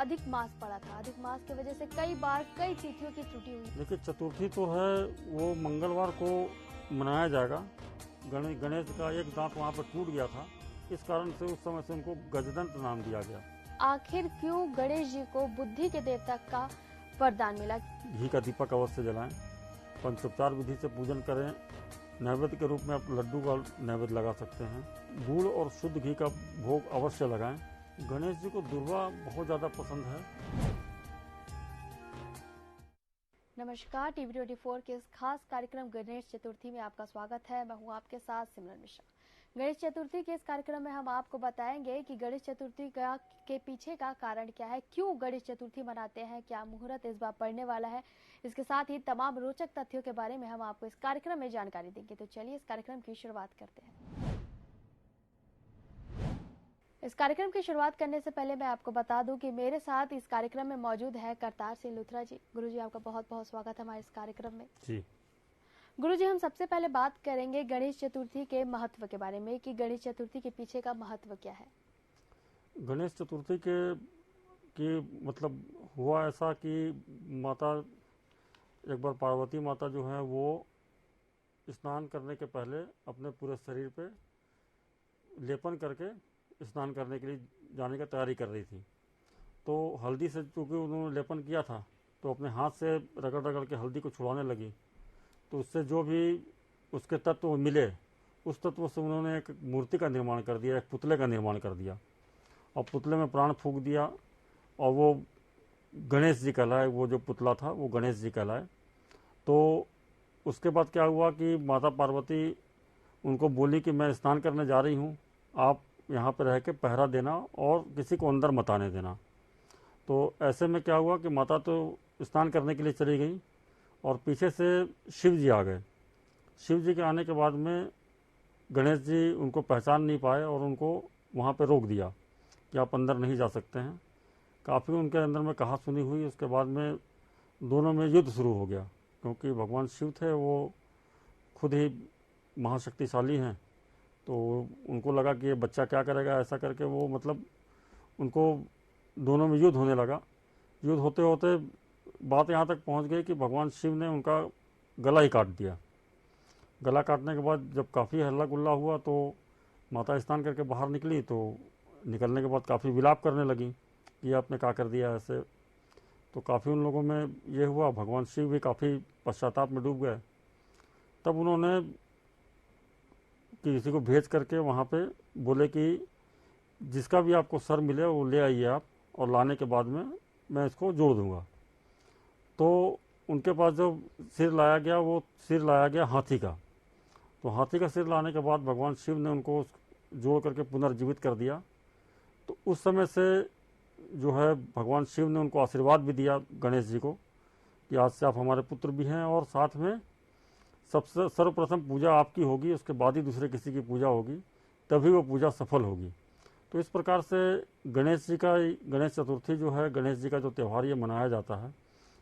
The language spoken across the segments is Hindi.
अधिक मास पड़ा था। अधिक मास की वजह से कई बार कई तिथियों की त्रुटि हुई। देखिए, चतुर्थी तो है वो मंगलवार को मनाया जाएगा। गणेश का एक दांत वहाँ पर टूट गया था, इस कारण से उस समय से उनको गजदंत नाम दिया गया। आखिर क्यों गणेश जी को बुद्धि के देवता का वरदान मिला? घी का दीपक अवश्य जलाएं, पंचोपचार विधि से पूजन करें। नैवेद्य के रूप में आप लड्डू का नैवेद्य लगा सकते हैं। गुड़ और शुद्ध घी का भोग अवश्य लगाएं। गणेश जी को दुर्वा बहुत ज़्यादा पसंद है। नमस्कार, टीवी 24 के इस खास कार्यक्रम गणेश चतुर्थी में आपका स्वागत है। मैं हूं आपके साथ सिमरन मिश्रा। गणेश चतुर्थी के इस कार्यक्रम में हम आपको बताएंगे कि गणेश चतुर्थी के पीछे का कारण क्या है, क्यों गणेश चतुर्थी मनाते हैं, क्या मुहूर्त इस बार पड़ने वाला है। इसके साथ ही तमाम रोचक तथ्यों के बारे में हम आपको इस कार्यक्रम में जानकारी देंगे। तो चलिए इस कार्यक्रम की शुरुआत करते हैं। इस कार्यक्रम की शुरुआत करने से पहले मैं आपको बता दूं कि मेरे साथ इस कार्यक्रम में मौजूद है करतार सिंह लुथरा जी। गुरुजी, आपका बहुत बहुत स्वागत है हमारे इस कार्यक्रम में। जी गुरुजी, हम सबसे पहले बात करेंगे गणेश चतुर्थी के महत्व के बारे में कि गणेश चतुर्थी के पीछे का महत्व क्या है। गणेश चतुर्थी के मतलब हुआ ऐसा कि माता एक बार पार्वती माता जो है वो स्नान करने के पहले अपने पूरे शरीर पे लेपन करके स्नान करने के लिए जाने की तैयारी कर रही थी। तो हल्दी से चूँकि उन्होंने लेपन किया था तो अपने हाथ से रगड़ रगड़ के हल्दी को छुड़ाने लगी। तो उससे जो भी उसके तत्व मिले उस तत्व से उन्होंने एक मूर्ति का निर्माण कर दिया, एक पुतले का निर्माण कर दिया और पुतले में प्राण फूंक दिया और वो गणेश जी कहलाए। वो जो पुतला था वो गणेश जी कहलाए। तो उसके बाद क्या हुआ कि माता पार्वती उनको बोली कि मैं स्नान करने जा रही हूँ, आप यहाँ पर रह के पहरा देना और किसी को अंदर मत आने देना। तो ऐसे में क्या हुआ कि माता तो स्नान करने के लिए चली गई और पीछे से शिव जी आ गए। शिव जी के आने के बाद में गणेश जी उनको पहचान नहीं पाए और उनको वहाँ पे रोक दिया कि आप अंदर नहीं जा सकते हैं। काफ़ी उनके अंदर में कहा सुनी हुई। उसके बाद में दोनों में युद्ध शुरू हो गया, क्योंकि भगवान शिव थे वो खुद ही महाशक्तिशाली हैं। तो उनको लगा कि ये बच्चा क्या करेगा, ऐसा करके वो मतलब उनको दोनों में युद्ध होने लगा। युद्ध होते होते बात यहाँ तक पहुँच गई कि भगवान शिव ने उनका गला ही काट दिया। गला काटने के बाद जब काफ़ी हल्ला गुल्ला हुआ तो माता स्नान करके बाहर निकली। तो निकलने के बाद काफ़ी विलाप करने लगी कि आपने क्या कर दिया ऐसे। तो काफ़ी उन लोगों में ये हुआ, भगवान शिव भी काफ़ी पश्चाताप में डूब गए। तब उन्होंने किसी को भेज करके वहाँ पे बोले कि जिसका भी आपको सर मिले वो ले आइए आप, और लाने के बाद में मैं इसको जोड़ दूंगा। तो उनके पास जो सिर लाया गया वो सिर लाया गया हाथी का। तो हाथी का सिर लाने के बाद भगवान शिव ने उनको जोड़ करके पुनर्जीवित कर दिया। तो उस समय से जो है भगवान शिव ने उनको आशीर्वाद भी दिया गणेश जी को कि आज से आप हमारे पुत्र भी हैं और साथ में सबसे सर्वप्रथम पूजा आपकी होगी, उसके बाद ही दूसरे किसी की पूजा होगी, तभी वो पूजा सफल होगी। तो इस प्रकार से गणेश चतुर्थी जो है, गणेश जी का जो त्यौहार ये मनाया जाता है,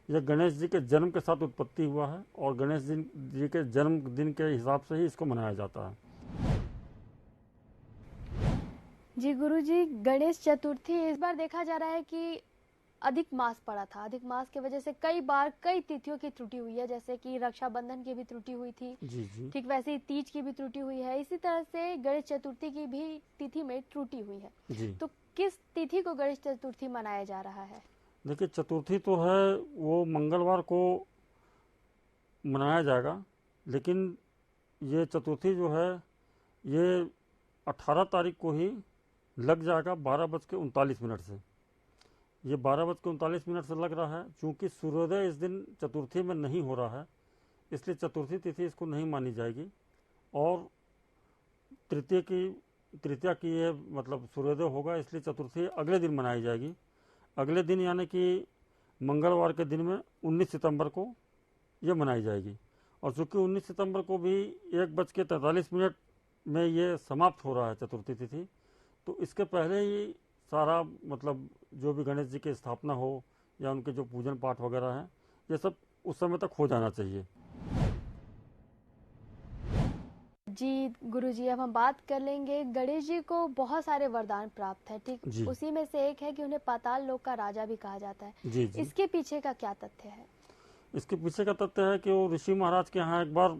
यह गणेश जी के जन्म के साथ उत्पत्ति हुआ है और गणेश जी के जन्मदिन के हिसाब से ही इसको मनाया जाता है। जी गुरुजी, गणेश चतुर्थी इस बार देखा जा रहा है कि अधिक मास पड़ा था। अधिक मास की वजह से कई बार कई तिथियों की त्रुटि हुई है, जैसे कि रक्षाबंधन की भी त्रुटि हुई थी। जी ठीक वैसे ही तीज की भी त्रुटि हुई है। इसी तरह से गणेश चतुर्थी की भी तिथि में त्रुटि हुई है जी। तो किस तिथि को गणेश चतुर्थी मनाया जा रहा है? देखिए, चतुर्थी तो है वो मंगलवार को मनाया जाएगा, लेकिन ये चतुर्थी जो है ये 18 तारीख को ही लग जाएगा 12:39 से। ये 12:39 से लग रहा है। चूँकि सूर्योदय इस दिन चतुर्थी में नहीं हो रहा है, इसलिए चतुर्थी तिथि इसको नहीं मानी जाएगी। और तृतीया की ये मतलब सूर्योदय होगा, इसलिए चतुर्थी अगले दिन मनाई जाएगी। अगले दिन यानी कि मंगलवार के दिन में 19 सितंबर को ये मनाई जाएगी। और चूँकि 19 सितंबर को भी 1:43 में ये समाप्त हो रहा है चतुर्थी तिथि, तो इसके पहले ही सारा मतलब जो भी गणेश जी की स्थापना हो या उनके जो पूजन पाठ वगैरह हैं, ये सब उस समय तक हो जाना चाहिए। जी गुरुजी, अब हम बात कर लेंगे। गणेश जी को बहुत सारे वरदान प्राप्त है, ठीक, जी उसी में से एक है कि उन्हें पाताल लोक का राजा भी कहा जाता है। जी जी। इसके पीछे का क्या तथ्य है? इसके पीछे का तथ्य है कि वो ऋषि महाराज के यहाँ एक बार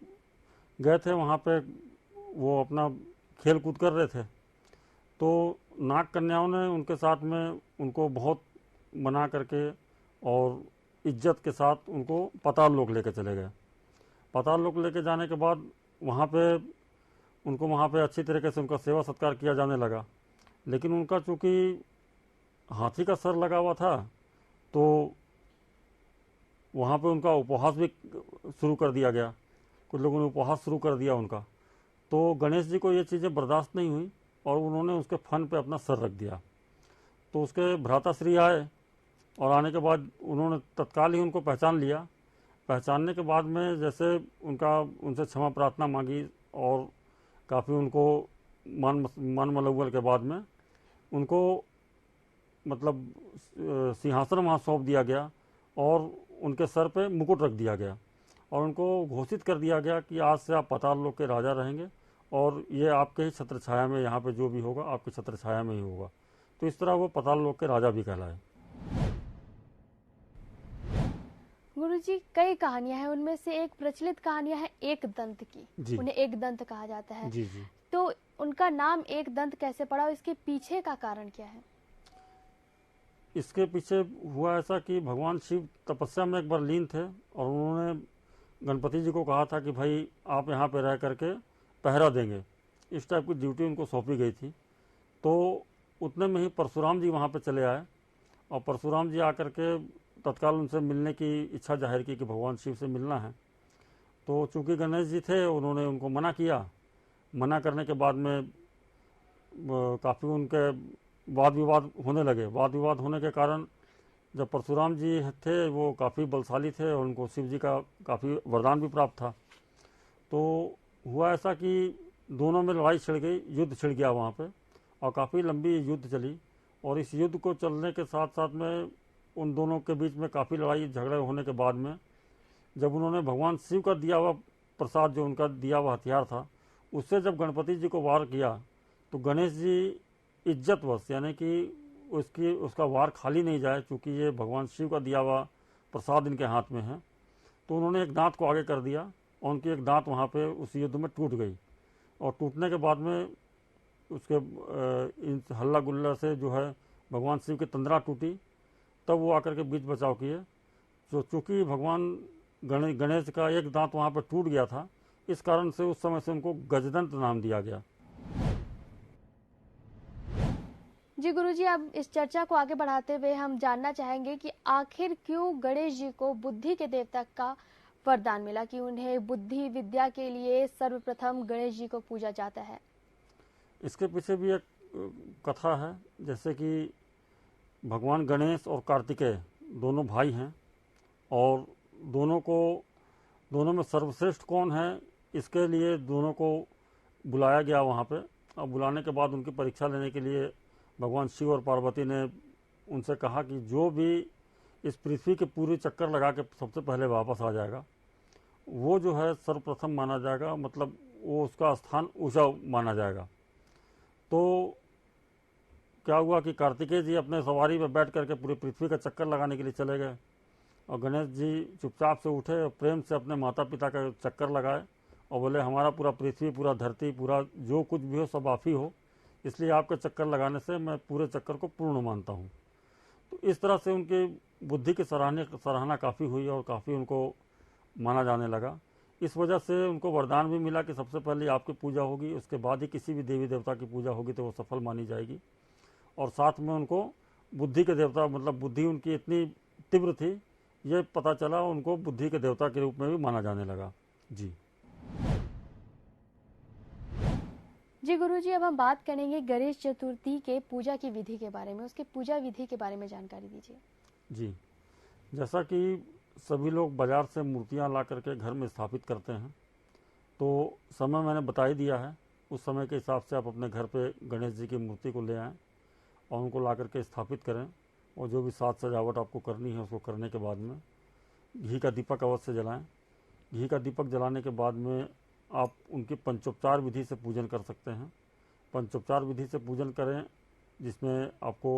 गए थे, वहाँ पे वो अपना खेल कूद कर रहे थे, तो नाग कन्याओं ने उनके साथ में उनको बहुत मना करके और इज्जत के साथ उनको पाताल लोक लेके चले गए। पाताल लोक लेके जाने के बाद वहाँ पे उनको वहाँ पे अच्छी तरीके से उनका सेवा सत्कार किया जाने लगा, लेकिन उनका चूँकि हाथी का सर लगा हुआ था, तो वहाँ पे उनका उपहास भी शुरू कर दिया गया। कुछ लोगों ने उपहास शुरू कर दिया उनका, तो गणेश जी को ये चीज़ें बर्दाश्त नहीं हुई और उन्होंने उसके फन पे अपना सर रख दिया। तो उसके भ्राताश्री आए और आने के बाद उन्होंने तत्काल ही उनको पहचान लिया। पहचानने के बाद में जैसे उनसे क्षमा प्रार्थना मांगी और काफ़ी उनको मन मलौवल के बाद में उनको मतलब सिंहासन वहाँ सौंप दिया गया और उनके सर पे मुकुट रख दिया गया और उनको घोषित कर दिया गया कि आज से आप पाताल लोक के राजा रहेंगे और ये आपके ही छत्र छाया में, यहाँ पे जो भी होगा आपके छत्र छाया में ही होगा। तो इस तरह वो पाताल लोक के राजा भी कहलाए। गुरुजी, कई कहानियां हैं, उनमें से एक प्रचलित कहानियां है एक दंत की। जी उन्हें एक दंत कहा जाता है। जी जी। तो उनका नाम एक दंत कैसे पड़ा और इसके पीछे का कारण क्या है? इसके पीछे हुआ ऐसा कि भगवान शिव तपस्या में एक बार लीन थे और उन्होंने गणपति जी को कहा था कि भाई आप यहाँ पे रह करके पहरा देंगे, इस टाइप की ड्यूटी उनको सौंपी गई थी। तो उतने में ही परशुराम जी वहाँ पे चले आए और परशुराम जी आकर के तत्काल उनसे मिलने की इच्छा जाहिर की कि भगवान शिव से मिलना है। तो चूंकि गणेश जी थे, उन्होंने उनको मना किया। मना करने के बाद में काफ़ी उनके वाद विवाद होने लगे। वाद विवाद होने के कारण जब परशुराम जी थे वो काफ़ी बलशाली थे और उनको शिव जी का काफ़ी वरदान भी प्राप्त था। तो हुआ ऐसा कि दोनों में लड़ाई छिड़ गई, युद्ध छिड़ गया वहाँ पे और काफ़ी लंबी युद्ध चली। और इस युद्ध को चलने के साथ साथ में उन दोनों के बीच में काफ़ी लड़ाई झगड़े होने के बाद में जब उन्होंने भगवान शिव का दिया हुआ प्रसाद, जो उनका दिया हुआ हथियार था, उससे जब गणपति जी को वार किया तो गणेश जी इज्जतवश, यानी कि उसका वार खाली नहीं जाए, क्योंकि ये भगवान शिव का दिया हुआ प्रसाद इनके हाथ में है, तो उन्होंने एक दांत को आगे कर दिया और उनकी एक दांत वहाँ पे उस युद्ध में टूट गई। और टूटने के बाद में उसके इन हल्ला गुल्ला से जो है भगवान शिव की तंद्रा टूटी, तब वो आकर के बीच बचाव किए। तो चूँकि भगवान गणेश का एक दांत वहाँ पर टूट गया था, इस कारण से उस समय से उनको गजदंत नाम दिया गया। जी गुरुजी, अब इस चर्चा को आगे बढ़ाते हुए हम जानना चाहेंगे कि आखिर क्यों गणेश जी को बुद्धि के देवता का वरदान मिला कि उन्हें बुद्धि विद्या के लिए सर्वप्रथम गणेश जी को पूजा जाता है? इसके पीछे भी एक कथा है। जैसे कि भगवान गणेश और कार्तिकेय दोनों भाई हैं और दोनों में सर्वश्रेष्ठ कौन है, इसके लिए दोनों को बुलाया गया वहाँ पे। और बुलाने के बाद उनकी परीक्षा लेने के लिए भगवान शिव और पार्वती ने उनसे कहा कि जो भी इस पृथ्वी के पूरे चक्कर लगा के सबसे पहले वापस आ जाएगा, वो जो है सर्वप्रथम माना जाएगा, मतलब वो उसका स्थान ऊंचा माना जाएगा। तो क्या हुआ कि कार्तिकेय जी अपने सवारी में बैठ करके पूरी पृथ्वी का चक्कर लगाने के लिए चले गए और गणेश जी चुपचाप से उठे और प्रेम से अपने माता पिता का चक्कर लगाए और बोले हमारा पूरा पृथ्वी, पूरा धरती, पूरा जो कुछ भी हो सब आप ही हो, इसलिए आपके चक्कर लगाने से मैं पूरे चक्कर को पूर्ण मानता हूँ। तो इस तरह से उनकी बुद्धि की सराहना काफ़ी हुई और काफ़ी उनको माना जाने लगा। इस वजह से उनको वरदान भी मिला कि सबसे पहले आपकी पूजा होगी, उसके बाद ही किसी भी देवी देवता की पूजा होगी तो वो सफल मानी जाएगी। और साथ में उनको बुद्धि के देवता, मतलब बुद्धि उनकी इतनी तीव्र थी, ये पता चला, उनको बुद्धि के देवता के रूप में भी माना जाने लगा। जी जी गुरुजी, अब हम बात करेंगे गणेश चतुर्थी के पूजा की विधि के बारे में। उसकी पूजा विधि के बारे में जानकारी दीजिए। जी, जैसा कि सभी लोग बाजार से मूर्तियां ला करके घर में स्थापित करते हैं, तो समय मैंने बता ही दिया है। उस समय के हिसाब से आप अपने घर पे गणेश जी की मूर्ति को ले आएँ और उनको ला करके स्थापित करें और जो भी साज सजावट आपको करनी है उसको करने के बाद में घी का दीपक अवश्य जलाएं। घी का दीपक जलाने के बाद में आप उनकी पंचोपचार विधि से पूजन कर सकते हैं। पंचोपचार विधि से पूजन करें जिसमें आपको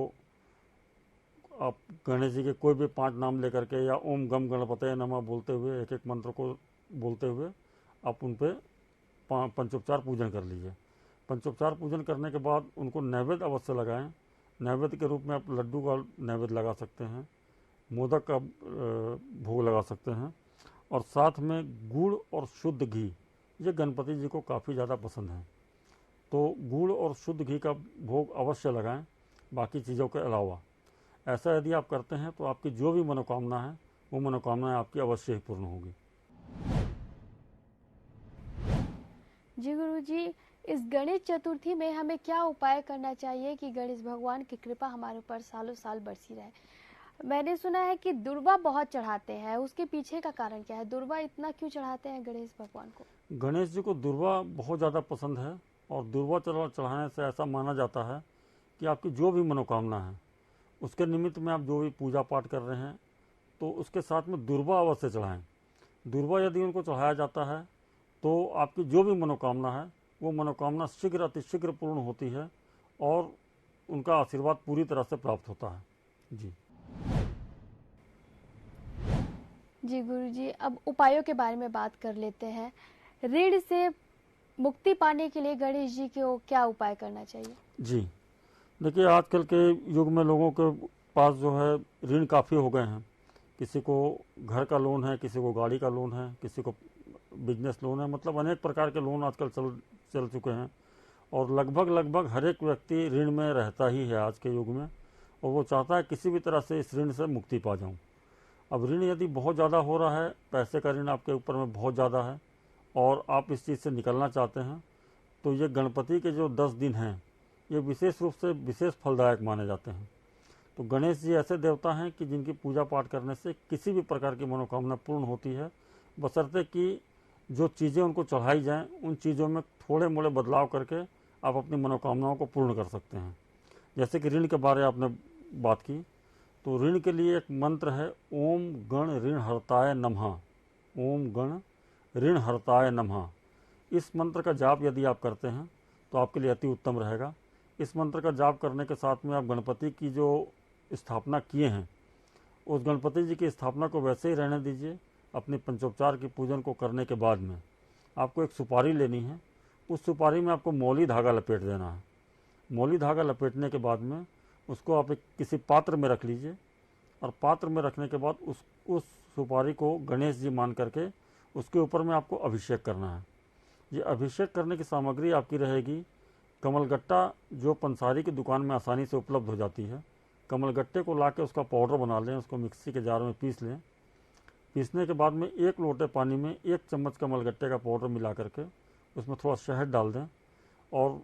आप गणेश जी के कोई भी 5 नाम लेकर के या ओम गम गणपतये नमः बोलते हुए एक एक मंत्र को बोलते हुए आप उन पर पंचोपचार पूजन कर लीजिए। पंचोपचार पूजन करने के बाद उनको नैवेद्य अवश्य लगाएं। नैवेद्य के रूप में आप लड्डू का नैवेद्य लगा सकते हैं, मोदक का भोग लगा सकते हैं और साथ में गुड़ और शुद्ध घी, ये गणपति जी को काफ़ी ज़्यादा पसंद है, तो गुड़ और शुद्ध घी का भोग अवश्य लगाएं बाकी चीज़ों के अलावा। ऐसा यदि आप करते हैं तो आपकी जो भी मनोकामना है वो मनोकामनाएं आपकी अवश्य ही पूर्ण होगी। जी गुरुजी, इस गणेश चतुर्थी में हमें क्या उपाय करना चाहिए कि गणेश भगवान की कृपा हमारे ऊपर सालों साल बरसी रहे? मैंने सुना है कि दुर्वा बहुत चढ़ाते हैं, उसके पीछे का कारण क्या है? दुर्वा इतना क्यों चढ़ाते हैं गणेश भगवान को? गणेश जी को दुर्वा बहुत ज़्यादा पसंद है और दुर्वा चढ़ाने से ऐसा माना जाता है कि आपकी जो भी मनोकामना है उसके निमित्त में आप जो भी पूजा पाठ कर रहे हैं तो उसके साथ में दुर्वा अवश्य चढ़ाएं। दुर्वा यदि उनको चढ़ाया जाता है तो आपकी जो भी मनोकामना है वो मनोकामना शीघ्र अतिशीघ्र पूर्ण होती है और उनका आशीर्वाद पूरी तरह से प्राप्त होता है। जी गुरुजी, अब उपायों के बारे में बात कर लेते हैं। ऋण से मुक्ति पाने के लिए गणेश जी को क्या उपाय करना चाहिए? जी देखिए, आजकल के युग में लोगों के पास जो है ऋण काफ़ी हो गए हैं। किसी को घर का लोन है, किसी को गाड़ी का लोन है, किसी को बिजनेस लोन है, मतलब अनेक प्रकार के लोन आजकल चल चुके हैं और लगभग हर एक व्यक्ति ऋण में रहता ही है आज के युग में और वो चाहता है किसी भी तरह से इस ऋण से मुक्ति पा जाऊं। अब ऋण यदि बहुत ज़्यादा हो रहा है, पैसे का ऋण आपके ऊपर में बहुत ज़्यादा है और आप इस चीज़ से निकलना चाहते हैं तो ये गणपति के जो 10 दिन हैं ये विशेष रूप से विशेष फलदायक माने जाते हैं। तो गणेश जी ऐसे देवता हैं कि जिनकी पूजा पाठ करने से किसी भी प्रकार की मनोकामना पूर्ण होती है, बशर्ते कि जो चीज़ें उनको चढ़ाई जाएं उन चीज़ों में थोड़े मोड़े बदलाव करके आप अपनी मनोकामनाओं को पूर्ण कर सकते हैं। जैसे कि ऋण के बारे आपने बात की, तो ऋण के लिए एक मंत्र है, ओम गण ऋण हरताय नमः। ओम गण ऋण हरताय नमः। इस मंत्र का जाप यदि आप करते हैं तो आपके लिए अति उत्तम रहेगा। इस मंत्र का जाप करने के साथ में आप गणपति की जो स्थापना किए हैं उस गणपति जी की स्थापना को वैसे ही रहने दीजिए। अपने पंचोपचार की पूजन को करने के बाद में आपको एक सुपारी लेनी है। उस सुपारी में आपको मौली धागा लपेट देना है। मौली धागा लपेटने के बाद में उसको आप किसी पात्र में रख लीजिए और पात्र में रखने के बाद उस सुपारी को गणेश जी मान करके उसके ऊपर में आपको अभिषेक करना है। ये अभिषेक करने की सामग्री आपकी रहेगी कमलगट्टा, जो पंसारी की दुकान में आसानी से उपलब्ध हो जाती है। कमलगट्टे को ला के उसका पाउडर बना लें, उसको मिक्सी के जार में पीस लें। पीसने के बाद में 1 लोटे पानी में 1 चम्मच कमलगट्टे का पाउडर मिला करके उसमें थोड़ा शहद डाल दें और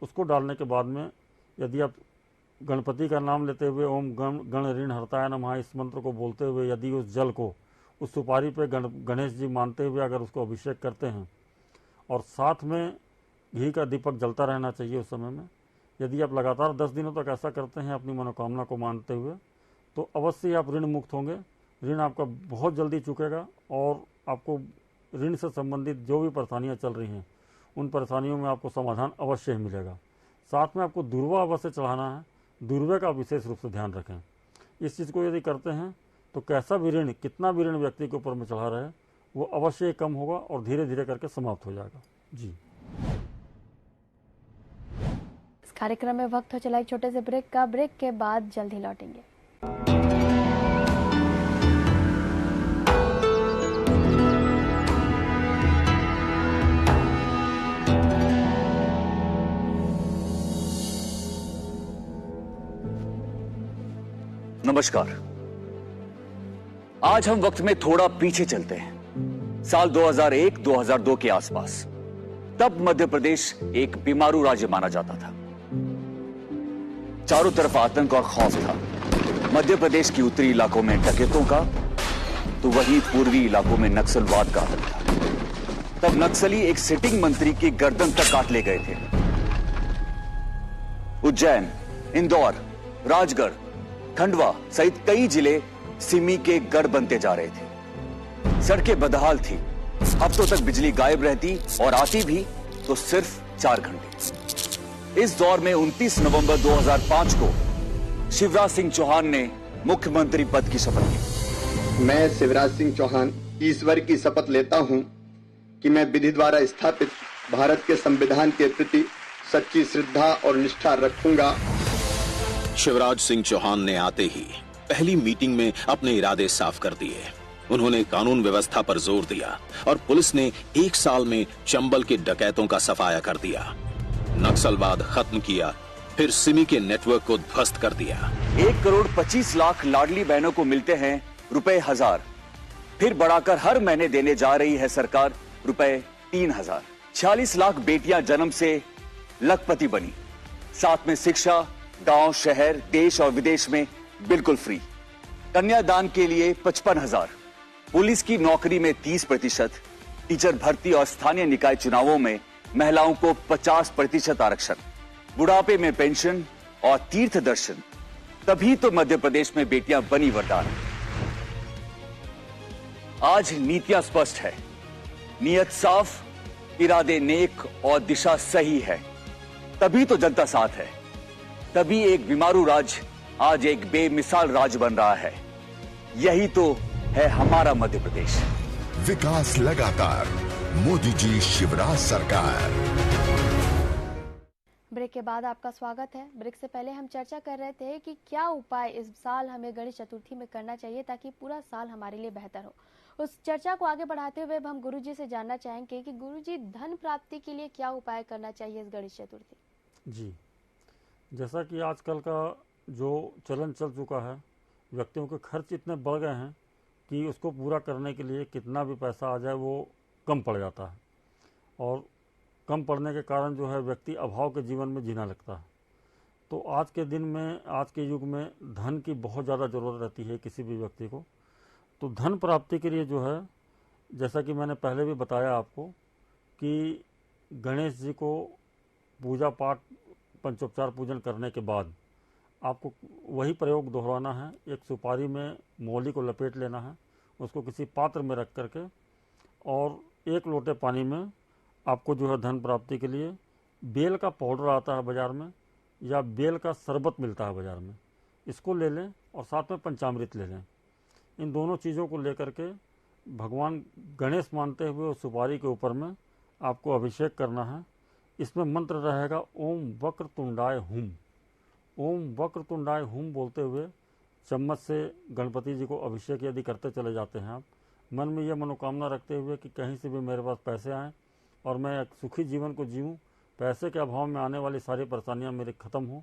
उसको डालने के बाद में यदि आप गणपति का नाम लेते हुए ओम गण ऋण हरताय नमः इस मंत्र को बोलते हुए यदि उस जल को उस सुपारी पे गणेश जी मानते हुए अगर उसको अभिषेक करते हैं और साथ में घी का दीपक जलता रहना चाहिए उस समय में, यदि आप लगातार 10 दिनों तक ऐसा करते हैं अपनी मनोकामना को मानते हुए तो अवश्य आप ऋण मुक्त होंगे। ऋण आपका बहुत जल्दी चुकेगा और आपको ऋण से संबंधित जो भी परेशानियां चल रही हैं उन परेशानियों में आपको समाधान अवश्य ही मिलेगा। साथ में आपको दुर्वा अवश्य चढ़ाना है। दुर्वे का विशेष रूप से ध्यान रखें। इस चीज़ को यदि करते हैं तो कैसा भी ऋण, कितना भी ऋण व्यक्ति के ऊपर में चढ़ा रहे वो अवश्य ही कम होगा और धीरे धीरे करके समाप्त हो जाएगा। जी, इस कार्यक्रम में वक्त हो चला एक छोटे से ब्रेक का। ब्रेक के बाद जल्द ही लौटेंगे। नमस्कार। आज हम वक्त में थोड़ा पीछे चलते हैं, साल 2001-2002 के आसपास। तब मध्य प्रदेश एक बीमारू राज्य माना जाता था। चारों तरफ आतंक और खौफ था। मध्य प्रदेश की उत्तरी इलाकों में डकैतों का तो वहीं पूर्वी इलाकों में नक्सलवाद का आतंक था। तब नक्सली एक सिटिंग मंत्री की गर्दन तक काट ले गए थे। उज्जैन, इंदौर, राजगढ़, खंडवा सहित कई जिले सिमी के गढ़ बनते जा रहे थे। सड़कें बदहाल थी, अब तो तक बिजली गायब रहती और आती भी तो सिर्फ 4 घंटे। इस दौर में 29 नवंबर 2005 को शिवराज सिंह चौहान ने मुख्यमंत्री पद की शपथ ली। मैं शिवराज सिंह चौहान ईश्वर की शपथ लेता हूं कि मैं विधि द्वारा स्थापित भारत के संविधान के प्रति सच्ची श्रद्धा और निष्ठा रखूंगा। शिवराज सिंह चौहान ने आते ही पहली मीटिंग में अपने इरादे साफ कर दिए। उन्होंने कानून व्यवस्था पर जोर दिया और पुलिस ने 1 साल में चंबल के डकैतों का सफाया कर दिया, नक्सलवाद खत्म किया, फिर सिमी के नेटवर्क को ध्वस्त कर दिया। 1 करोड़ 25 लाख लाडली बहनों को मिलते हैं रुपए 1000, फिर बढ़ाकर हर महीने देने जा रही है सरकार रुपए 3000। 46 लाख बेटियां जन्म से लखपति बनी। साथ में शिक्षा गांव, शहर, देश और विदेश में बिल्कुल फ्री। कन्यादान के लिए 55,000। पुलिस की नौकरी में 30%, टीचर भर्ती और स्थानीय निकाय चुनावों में महिलाओं को 50% आरक्षण, बुढ़ापे में पेंशन और तीर्थ दर्शन। तभी तो मध्य प्रदेश में बेटियां बनी वरदान। आज नीतियां स्पष्ट है, नियत साफ, इरादे नेक और दिशा सही है। तभी तो जनता साथ है। तभी एक बीमारू राज्य आज एक बेमिसाल राज्य बन रहा है। यही तो है हमारा मध्य प्रदेश। विकास लगातार, मोदी जी शिवराज सरकार। ब्रेक के बाद आपका स्वागत है। ब्रेक से पहले हम चर्चा कर रहे थे कि क्या उपाय इस साल हमें गणेश चतुर्थी में करना चाहिए ताकि पूरा साल हमारे लिए बेहतर हो। उस चर्चा को आगे बढ़ाते हुए हम गुरुजी से जानना चाहेंगे कि गुरुजी धन प्राप्ति के लिए क्या उपाय करना चाहिए इस गणेश चतुर्थी। जी, जैसा कि आजकल का जो चलन चल चुका है, व्यक्तियों के खर्च इतने बढ़ गए हैं कि उसको पूरा करने के लिए कितना भी पैसा आ जाए वो कम पड़ जाता है, और कम पड़ने के कारण जो है व्यक्ति अभाव के जीवन में जीना लगता है। तो आज के दिन में, आज के युग में धन की बहुत ज़्यादा ज़रूरत रहती है किसी भी व्यक्ति को। तो धन प्राप्ति के लिए जो है, जैसा कि मैंने पहले भी बताया आपको कि गणेश जी को पूजा पाठ, पंचोपचार पूजन करने के बाद आपको वही प्रयोग दोहराना है। एक सुपारी में मौली को लपेट लेना है, उसको किसी पात्र में रख करके, और 1 लोटे पानी में आपको जो है धन प्राप्ति के लिए बेल का पाउडर आता है बाज़ार में, या बेल का शरबत मिलता है बाज़ार में, इसको ले लें और साथ में पंचामृत ले लें। इन दोनों चीज़ों को लेकर के भगवान गणेश मानते हुए उस सुपारी के ऊपर में आपको अभिषेक करना है। इसमें मंत्र रहेगा ओम वक्रतुंडाय हुम। ओम वक्रतुंडाय हुम बोलते हुए चम्मच से गणपति जी को अभिषेक यदि करते चले जाते हैं आप, मन में यह मनोकामना रखते हुए कि कहीं से भी मेरे पास पैसे आएँ और मैं एक सुखी जीवन को जीऊँ, पैसे के अभाव में आने वाली सारी परेशानियां मेरी ख़त्म हो।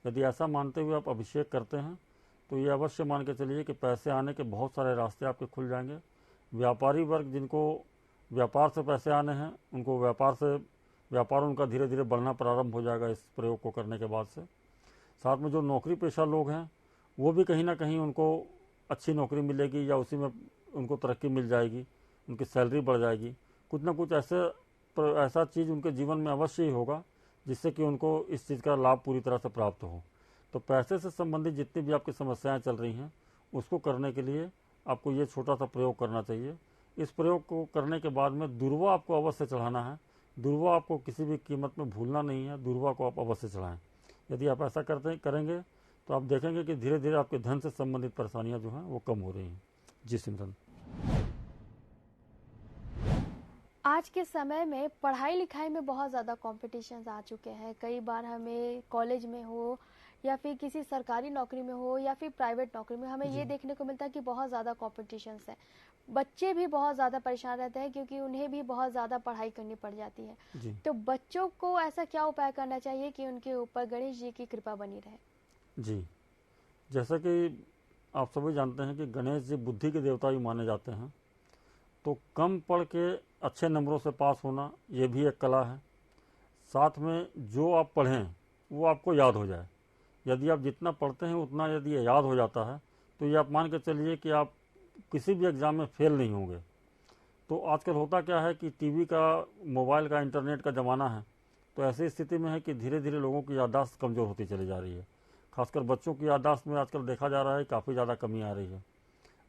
यदि ऐसा मानते हुए आप अभिषेक करते हैं तो ये अवश्य मान के चलिए कि पैसे आने के बहुत सारे रास्ते आपके खुल जाएंगे। व्यापारी वर्ग जिनको व्यापार से पैसे आने हैं, उनको व्यापार उनका धीरे धीरे बढ़ना प्रारंभ हो जाएगा इस प्रयोग को करने के बाद से। साथ में जो नौकरी पेशा लोग हैं वो भी कहीं ना कहीं उनको अच्छी नौकरी मिलेगी, या उसी में उनको तरक्की मिल जाएगी, उनकी सैलरी बढ़ जाएगी। कुछ ना कुछ ऐसा चीज़ उनके जीवन में अवश्य ही होगा जिससे कि उनको इस चीज़ का लाभ पूरी तरह से प्राप्त हो। तो पैसे से संबंधित जितनी भी आपकी समस्याएं चल रही हैं, उसको करने के लिए आपको ये छोटा सा प्रयोग करना चाहिए। इस प्रयोग को करने के बाद में दुर्वा आपको अवश्य चढ़ाना है। दुर्वा आपको किसी भी कीमत में भूलना नहीं है, दुर्वा को आप अवश्य चढ़ाएं। यदि आप ऐसा करेंगे तो आप देखेंगे कि धीरे धीरे आपके धन से संबंधित परेशानियां जो हैं वो कम हो रही हैं। जी सिमरन। आज के समय में पढ़ाई लिखाई में बहुत ज़्यादा कॉम्पिटिशन्स आ चुके हैं। कई बार हमें कॉलेज में हो या फिर किसी सरकारी नौकरी में हो या फिर प्राइवेट नौकरी में, हमें ये देखने को मिलता है कि बहुत ज़्यादा कॉम्पिटिशन्स है। बच्चे भी बहुत ज़्यादा परेशान रहते हैं क्योंकि उन्हें भी बहुत ज़्यादा पढ़ाई करनी पड़ जाती है। तो बच्चों को ऐसा क्या उपाय करना चाहिए कि उनके ऊपर गणेश जी की कृपा बनी रहे? जी, जैसा कि आप सभी जानते हैं कि गणेश जी बुद्धि के देवता भी माने जाते हैं। तो कम पढ़ के अच्छे नंबरों से पास होना ये भी एक कला है। साथ में जो आप पढ़ें वो आपको याद हो जाए। यदि आप जितना पढ़ते हैं उतना यदि याद हो जाता है तो ये आप मान के चलिए कि आप किसी भी एग्ज़ाम में फेल नहीं होंगे। तो आजकल होता क्या है कि टीवी का, मोबाइल का, इंटरनेट का ज़माना है। तो ऐसी स्थिति में है कि धीरे धीरे लोगों की याददाश्त कमज़ोर होती चली जा रही है। खासकर बच्चों की याददाश्त में आजकल देखा जा रहा है काफ़ी ज़्यादा कमी आ रही है।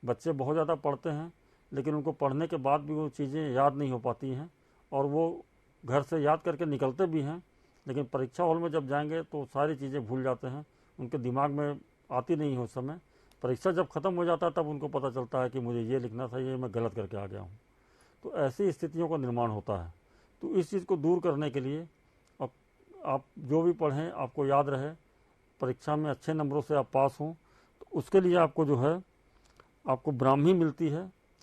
बच्चे बहुत ज़्यादा पढ़ते हैं लेकिन उनको पढ़ने के बाद भी वो चीज़ें याद नहीं हो पाती हैं और वो घर से याद करके निकलते भी हैं, लेकिन परीक्षा हॉल में जब जाएंगे तो सारी चीज़ें भूल जाते हैं, उनके दिमाग में आती नहीं हो उस समय। परीक्षा जब ख़त्म हो जाता है तब उनको पता चलता है कि मुझे ये लिखना था, ये मैं गलत करके आ गया हूँ। तो ऐसी स्थितियों का निर्माण होता है। तो इस चीज़ को दूर करने के लिए आप जो भी पढ़ें आपको याद रहे, परीक्षा में अच्छे नंबरों से आप पास हों, तो उसके लिए आपको जो है आपको ब्राह्मी मिलती है,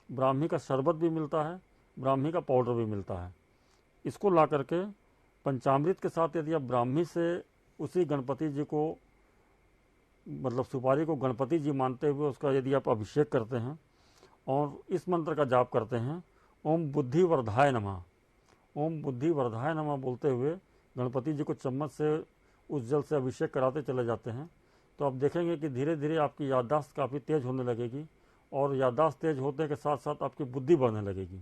ब्राह्मी का शरबत भी मिलता है, ब्राह्मी का पाउडर भी मिलता है। इसको ला करके पंचामृत के साथ यदि आप ब्राह्मी से उसी गणपति जी को, मतलब सुपारी को गणपति जी मानते हुए उसका यदि आप अभिषेक करते हैं और इस मंत्र का जाप करते हैं, ओम बुद्धि वर्धाय नमः, ओम बुद्धि वर्धाय नमः बोलते हुए गणपति जी को चम्मच से उस जल से अभिषेक कराते चले जाते हैं, तो आप देखेंगे कि धीरे धीरे आपकी याददाश्त काफ़ी तेज़ होने लगेगी और याददाश्त तेज होने के साथ साथ आपकी बुद्धि बढ़ने लगेगी।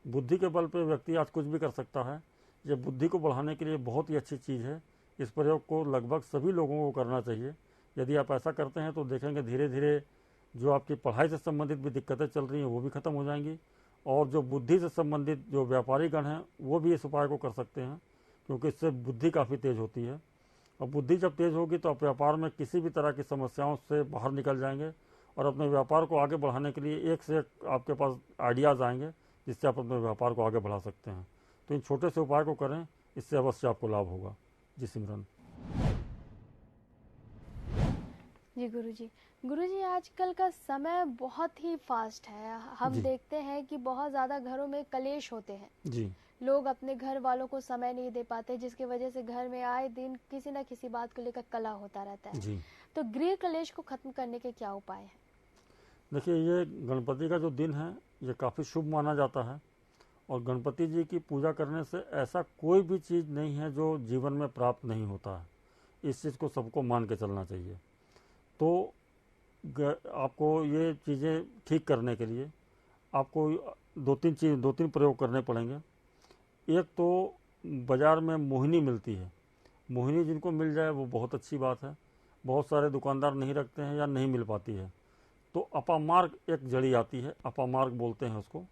बुद्धि के बल पर व्यक्ति आज कुछ भी कर सकता है। ये बुद्धि को बढ़ाने के लिए बहुत ही अच्छी चीज़ है। इस प्रयोग को लगभग सभी लोगों को करना चाहिए। यदि आप ऐसा करते हैं तो देखेंगे धीरे धीरे जो आपकी पढ़ाई से संबंधित भी दिक्कतें चल रही हैं वो भी खत्म हो जाएंगी, और जो बुद्धि से संबंधित जो व्यापारी गण हैं वो भी इस उपाय को कर सकते हैं, क्योंकि इससे बुद्धि काफ़ी तेज़ होती है। और बुद्धि जब तेज़ होगी तो आप व्यापार में किसी भी तरह की समस्याओं से बाहर निकल जाएंगे और अपने व्यापार को आगे बढ़ाने के लिए एक से एक आपके पास आइडियाज़ आएंगे जिससे आप अपने व्यापार को आगे बढ़ा सकते हैं। तो इन छोटे से उपाय को करें, इससे अवश्य आपको लाभ होगा। जी सिमरन। जी गुरुजी आजकल का समय बहुत ही फास्ट है। हम देखते हैं कि बहुत ज़्यादा घरों में कलेश होते हैं जी। लोग अपने घर वालों को समय नहीं दे पाते, जिसकी वजह से घर में आए दिन किसी न किसी बात को लेकर कलह होता रहता है जी। तो गृह कलेश को खत्म करने के क्या उपाय हैं? देखिए, ये गणपति का जो दिन है ये काफ़ी शुभ माना जाता है, और गणपति जी की पूजा करने से ऐसा कोई भी चीज़ नहीं है जो जीवन में प्राप्त नहीं होता है। इस चीज़ को सबको मान के चलना चाहिए। तो आपको ये चीज़ें ठीक करने के लिए आपको दो तीन प्रयोग करने पड़ेंगे। एक तो बाज़ार में मोहिनी मिलती है, मोहिनी जिनको मिल जाए वो बहुत अच्छी बात है। बहुत सारे दुकानदार नहीं रखते हैं या नहीं मिल पाती है, तो अपामार्ग एक जड़ी आती है, अपामार्ग बोलते हैं उसको,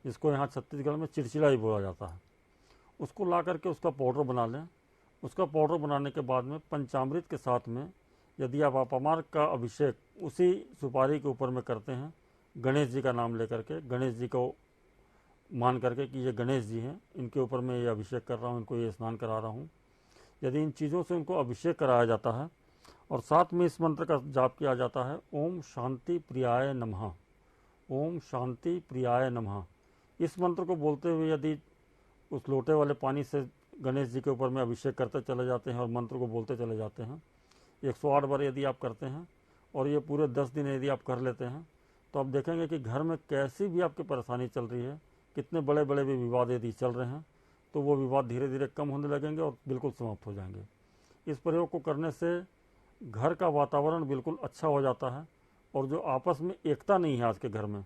जिसको यहाँ छत्तीसगढ़ में चिड़चिड़ा ही बोला जाता है। उसको ला करके उसका पाउडर बना लें। उसका पाउडर बनाने के बाद में पंचामृत के साथ में यदि आप अपामार्ग का अभिषेक उसी सुपारी के ऊपर में करते हैं, गणेश जी का नाम लेकर के, गणेश जी को मान करके कि ये गणेश जी हैं, इनके ऊपर मैं ये अभिषेक कर रहा हूँ, इनको ये स्नान करा रहा हूँ, यदि इन चीज़ों से उनको अभिषेक कराया जाता है और साथ में इस मंत्र का जाप किया जाता है, ओम शांति प्रियाय नमः, ओम शांति प्रियाय नमः। इस मंत्र को बोलते हुए यदि उस लोटे वाले पानी से गणेश जी के ऊपर में अभिषेक करते चले जाते हैं और मंत्र को बोलते चले जाते हैं, 108 बार यदि आप करते हैं और ये पूरे 10 दिन यदि आप कर लेते हैं, तो आप देखेंगे कि घर में कैसी भी आपकी परेशानी चल रही है, कितने बड़े बड़े भी विवाद यदि चल रहे हैं तो वो विवाद धीरे धीरे कम होने लगेंगे और बिल्कुल समाप्त हो जाएंगे। इस प्रयोग को करने से घर का वातावरण बिल्कुल अच्छा हो जाता है, और जो आपस में एकता नहीं है आज के घर में,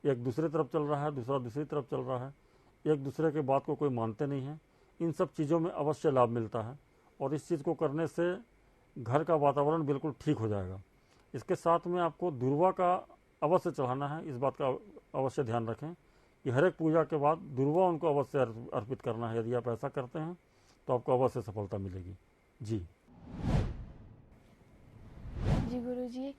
एक दूसरे तरफ चल रहा है, दूसरा दूसरी तरफ चल रहा है, एक दूसरे के बात को कोई मानते नहीं है, इन सब चीज़ों में अवश्य लाभ मिलता है और इस चीज़ को करने से घर का वातावरण बिल्कुल ठीक हो जाएगा। इसके साथ में आपको दुर्वा का अवश्य चढ़ाना है, इस बात का अवश्य ध्यान रखें कि हर एक पूजा के बाद दुर्वा उनको अवश्य अर्पित करना है। यदि आप ऐसा करते हैं तो आपको अवश्य सफलता मिलेगी। जी गुरुजी,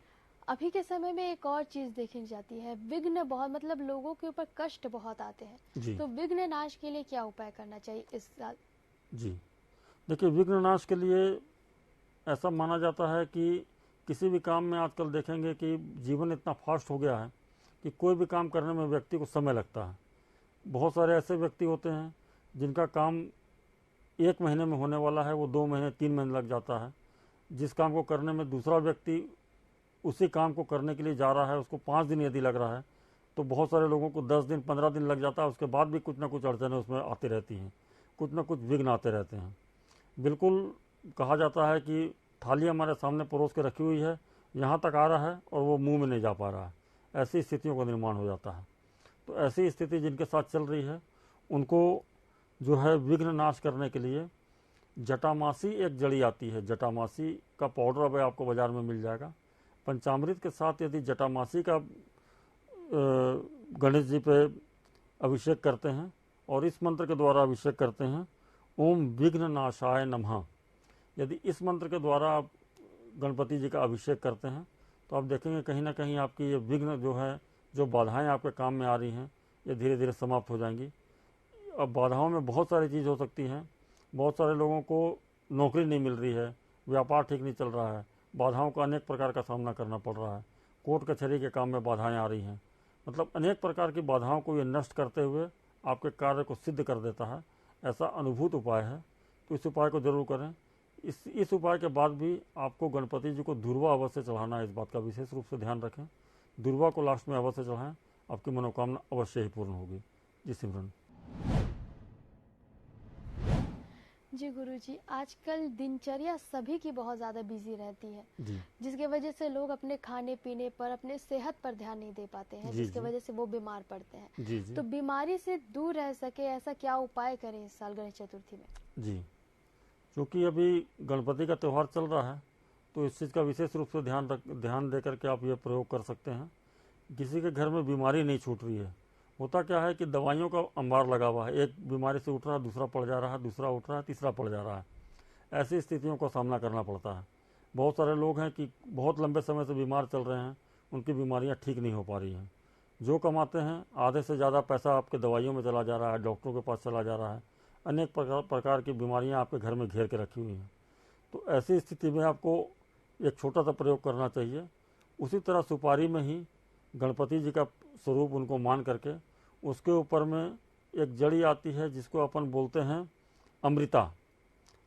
अभी के समय में एक और चीज देखी जाती है, विघ्न बहुत, मतलब लोगों के ऊपर कष्ट बहुत आते हैं, तो विघ्न नाश के लिए क्या उपाय करना चाहिए इस साल? जी देखिए, विघ्न नाश के लिए ऐसा माना जाता है कि किसी भी काम में आजकल देखेंगे कि जीवन इतना फास्ट हो गया है कि कोई भी काम करने में व्यक्ति को समय लगता है। बहुत सारे ऐसे व्यक्ति होते हैं जिनका काम 1 महीने में होने वाला है, वो 2 महीने 3 महीने लग जाता है। जिस काम को करने में दूसरा व्यक्ति उसी काम को करने के लिए जा रहा है, उसको 5 दिन यदि लग रहा है, तो बहुत सारे लोगों को 10 दिन 15 दिन लग जाता है। उसके बाद भी कुछ ना कुछ अड़चनें उसमें आती रहती हैं, कुछ ना कुछ विघ्न आते रहते हैं। बिल्कुल कहा जाता है कि थाली हमारे सामने परोस के रखी हुई है, यहाँ तक आ रहा है और वो मुंह में नहीं जा पा रहा है, ऐसी स्थितियों का निर्माण हो जाता है। तो ऐसी स्थिति जिनके साथ चल रही है उनको जो है विघ्न नाश करने के लिए जटामासी एक जड़ी आती है, जटामासी का पाउडर अब आपको बाज़ार में मिल जाएगा। पंचामृत के साथ यदि जटामासी का गणेश जी पे अभिषेक करते हैं और इस मंत्र के द्वारा अभिषेक करते हैं, ओम विघ्न नाशाय नमः। यदि इस मंत्र के द्वारा आप गणपति जी का अभिषेक करते हैं तो आप देखेंगे कहीं ना कहीं आपकी ये विघ्न जो है, जो बाधाएं आपके काम में आ रही हैं, ये धीरे धीरे समाप्त हो जाएंगी। अब बाधाओं में बहुत सारी चीज़ हो सकती हैं। बहुत सारे लोगों को नौकरी नहीं मिल रही है, व्यापार ठीक नहीं चल रहा है, बाधाओं का अनेक प्रकार का सामना करना पड़ रहा है, कोर्ट कचहरी के काम में बाधाएं आ रही हैं। मतलब अनेक प्रकार की बाधाओं को ये नष्ट करते हुए आपके कार्य को सिद्ध कर देता है। ऐसा अनुभूत उपाय है, तो इस उपाय को जरूर करें। इस उपाय के बाद भी आपको गणपति जी को दूर्वा अवश्य चढ़ाना है, इस बात का विशेष रूप से ध्यान रखें। दूर्वा को लास्ट में अवश्य चढ़ाएं, आपकी मनोकामना अवश्य ही पूर्ण होगी। जी सिमरन। जी गुरुजी, आजकल दिनचर्या सभी की बहुत ज़्यादा बिजी रहती है जी जिसके वजह से लोग अपने खाने पीने पर, अपने सेहत पर ध्यान नहीं दे पाते हैं, जी, जिसके जी। वजह से वो बीमार पड़ते हैं। जी जी तो बीमारी से दूर रह सके ऐसा क्या उपाय करें इस साल गणेश चतुर्थी में? जी, क्योंकि अभी गणपति का त्यौहार चल रहा है तो इस चीज़ का विशेष रूप से ध्यान दे करके आप ये प्रयोग कर सकते हैं। किसी के घर में बीमारी नहीं छूट रही है। होता क्या है कि दवाइयों का अंबार लगा हुआ है, एक बीमारी से उठ रहा है, दूसरा पड़ जा रहा है, दूसरा उठ रहा है, तीसरा पड़ जा रहा है। ऐसी स्थितियों का सामना करना पड़ता है। बहुत सारे लोग हैं कि बहुत लंबे समय से बीमार चल रहे हैं, उनकी बीमारियां ठीक नहीं हो पा रही हैं। जो कमाते हैं आधे से ज़्यादा पैसा आपके दवाइयों में चला जा रहा है, डॉक्टरों के पास चला जा रहा है। अनेक प्रकार की बीमारियां आपके घर में घेर के रखी हुई हैं। तो ऐसी स्थिति में आपको एक छोटा सा प्रयोग करना चाहिए। उसी तरह सुपारी में ही गणपति जी का स्वरूप उनको मान करके उसके ऊपर में एक जड़ी आती है जिसको अपन बोलते हैं अमृता।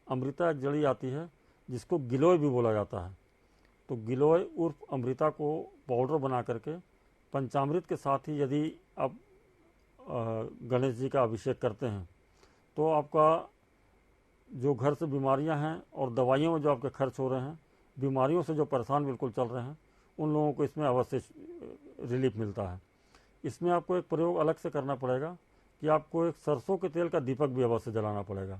अमृता एक जड़ी आती है जिसको गिलोय भी बोला जाता है। तो गिलोय उर्फ अमृता को पाउडर बना करके पंचामृत के साथ ही यदि आप गणेश जी का अभिषेक करते हैं तो आपका जो घर से बीमारियां हैं और दवाइयों में जो आपके खर्च हो रहे हैं, बीमारियों से जो परेशान बिल्कुल चल रहे हैं, उन लोगों को इसमें अवश्य रिलीफ मिलता है। इसमें आपको एक प्रयोग अलग से करना पड़ेगा कि आपको एक सरसों के तेल का दीपक भी अवश्य जलाना पड़ेगा।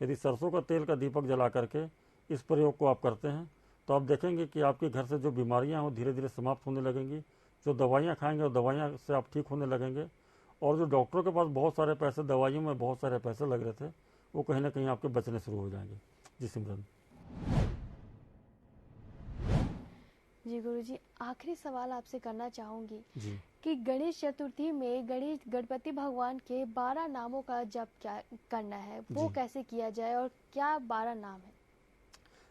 यदि सरसों का तेल का दीपक जला करके इस प्रयोग को आप करते हैं तो आप देखेंगे कि आपके घर से जो बीमारियां हैं धीरे धीरे समाप्त होने लगेंगी। जो दवाइयां खाएंगे और दवाइयां से आप ठीक होने लगेंगे, और जो डॉक्टरों के पास बहुत सारे पैसे, दवाइयों में बहुत सारे पैसे लग रहे थे, वो कहीं ना कहीं आपके बचने शुरू हो जाएंगे। जी सिमरन। जी गुरुजी, आखिरी सवाल आपसे करना चाहूंगी जी कि गणेश चतुर्थी में गणपति भगवान के 12 नामों का जप क्या करना है, वो जी। कैसे किया जाए और क्या 12 नाम है?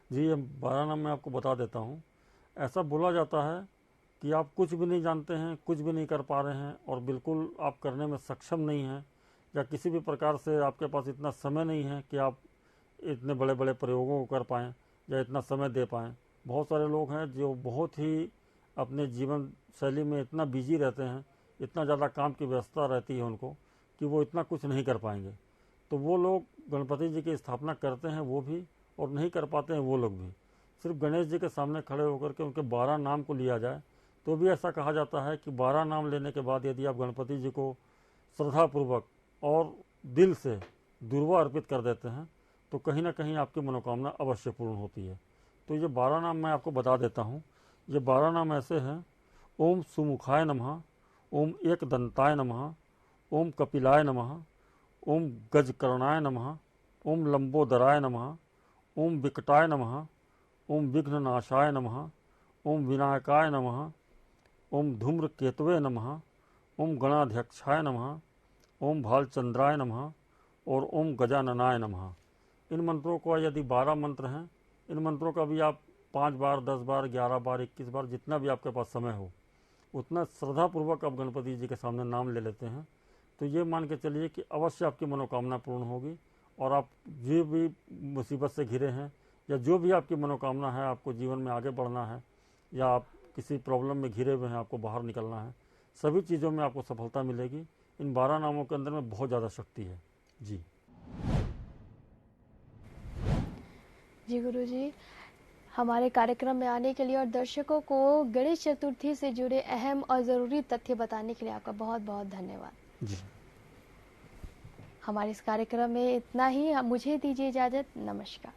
जी, ये 12 नाम मैं आपको बता देता हूँ। ऐसा बोला जाता है कि आप कुछ भी नहीं जानते हैं, कुछ भी नहीं कर पा रहे हैं और बिल्कुल आप करने में सक्षम नहीं हैं, या किसी भी प्रकार से आपके पास इतना समय नहीं है कि आप इतने बड़े बड़े प्रयोगों को कर पाएँ या इतना समय दे पाएँ। बहुत सारे लोग हैं जो बहुत ही अपने जीवन शैली में इतना बिजी रहते हैं, इतना ज़्यादा काम की व्यस्तता रहती है उनको कि वो इतना कुछ नहीं कर पाएंगे। तो वो लोग गणपति जी की स्थापना करते हैं वो भी, और नहीं कर पाते हैं वो लोग भी। सिर्फ गणेश जी के सामने खड़े होकर के उनके 12 नाम को लिया जाए तो भी ऐसा कहा जाता है कि 12 नाम लेने के बाद यदि आप गणपति जी को श्रद्धापूर्वक और दिल से दूर्वा अर्पित कर देते हैं तो कहीं ना कहीं आपकी मनोकामना अवश्य पूर्ण होती है। तो ये 12 नाम मैं आपको बता देता हूँ। ये 12 नाम ऐसे हैं: ओम सुमुखाय नमः, ओम एकदंताय नमः, ओम कपिलाय नमः, ओम गजकर्णाय नमः, ओम लंबोदराय नमः, ओम विकटाय नमः, ओम विघ्ननाशाय नमः, ओम विनायकाय नमः, ओम धूम्रकेतवे नमः, ओम गणाध्यक्षाय नमः, ओम भालचंद्राय नमः और ओम गजाननाय नमः। इन मंत्रों को यदि 12 मंत्र हैं, इन मंत्रों का भी आप 5 बार, 10 बार, 11 बार, 21 बार, जितना भी आपके पास समय हो उतना श्रद्धापूर्वक आप गणपति जी के सामने नाम ले लेते हैं तो ये मान के चलिए कि अवश्य आपकी मनोकामना पूर्ण होगी। और आप जो भी मुसीबत से घिरे हैं या जो भी आपकी मनोकामना है, आपको जीवन में आगे बढ़ना है या आप किसी प्रॉब्लम में घिरे हुए हैं, आपको बाहर निकलना है, सभी चीज़ों में आपको सफलता मिलेगी। इन 12 नामों के अंदर में बहुत ज़्यादा शक्ति है। जी जी गुरुजी, हमारे कार्यक्रम में आने के लिए और दर्शकों को गणेश चतुर्थी से जुड़े अहम और ज़रूरी तथ्य बताने के लिए आपका बहुत बहुत धन्यवाद। जी हमारे इस कार्यक्रम में इतना ही। मुझे दीजिए इजाज़त। नमस्कार।